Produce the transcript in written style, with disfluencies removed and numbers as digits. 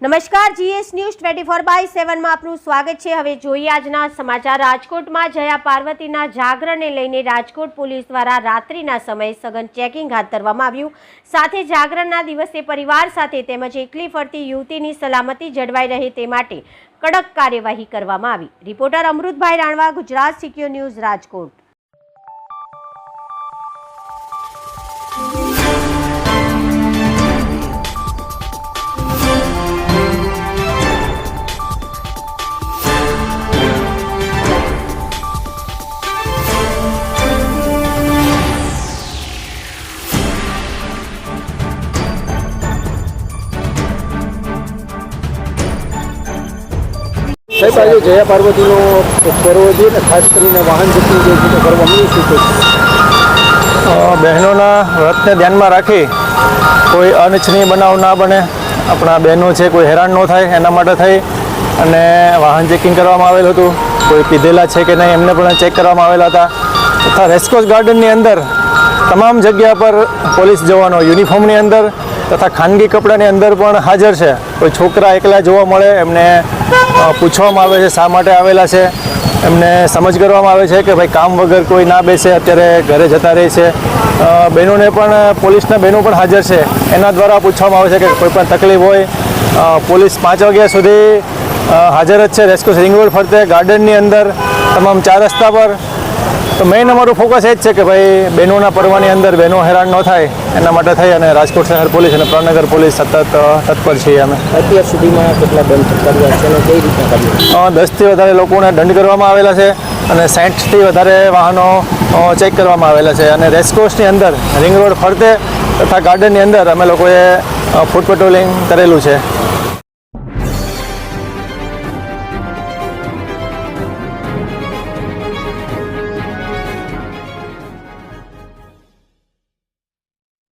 નમસ્કાર, GS news 24/7 માં આપનું સ્વાગત છે। હવે જોઈએ આજના સમાચાર। રાજકોટમાં જયા પાર્વતીના જાગરણને લઈને રાજકોટ પોલીસ દ્વારા રાત્રિના સમયે સઘન ચેકિંગ હાથ ધરવામાં આવ્યું। સાથે જાગરણના દિવસે પરિવાર સાથે તેમજ એકલી ફરતી યુવતીની સલામતી જળવાઈ રહે તે માટે કડક કાર્યવાહી કરવામાં આવી। Reporter Amrutbhai Ranva, Gujarat Secure News, Rajkot. સાહેબ, આજે જયા પાર્વતીનો પર્વ છે ને, ખાસ કરીને વાહન ચેકિંગ જે છે કરવામાં શું છે? બહેનોના વ્રતને ધ્યાનમાં રાખી કોઈ અનિચ્છનીય બનાવ ના બને, આપણા બહેનો છે કોઈ હેરાન ન થાય એના માટે થઈ અને વાહન ચેકિંગ કરવામાં આવેલું હતું। કોઈ પીધેલા છે કે નહીં એમને પણ ચેક કરવામાં આવેલા હતા તથા રેસકોર્સ ગાર્ડનની અંદર તમામ જગ્યા પર પોલીસ જવાનો યુનિફોર્મની અંદર તથા ખાનગી કપડાની અંદર પણ હાજર છે। કોઈ છોકરા એકલા જોવા મળે એમને પૂછવામાં આવે છે શા માટે આવેલા છે, એમને સમજ કરવામાં આવે છે કે ભાઈ કામ વગર કોઈ ના બેસે, અત્યારે ઘરે જતા રહે છે। બહેનોને પણ પોલીસના બહેનો પણ હાજર છે, એના દ્વારા પૂછવામાં આવે છે કે કોઈ પણ તકલીફ હોય પોલીસ 5 વાગ્યા સુધી હાજર જ છે રેસકોર્સ રિંગ રોડ ફરતે ગાર્ડનની અંદર તમામ 4 રસ્તા પર। તો મેઇન અમારું ફોકસ એ જ છે કે ભાઈ બહેનોના પર્વની અંદર બહેનો હેરાન ન થાય એના માટે થઈ અને રાજકોટ શહેર પોલીસ અને પ્રણનગર પોલીસ સતત તત્પર છીએ અમે। અત્યાર સુધીમાં કેટલા દંડ કર્યા છે અને કઈ રીતના કર્યા? 10થી વધારે લોકોને દંડ કરવામાં આવેલા છે અને 60થી વધારે વાહનો ચેક કરવામાં આવેલા છે અને રેસકોર્સની અંદર રિંગ રોડ ફરતે તથા ગાર્ડનની અંદર અમે લોકોએ ફૂટ પેટ્રોલિંગ કરેલું છે।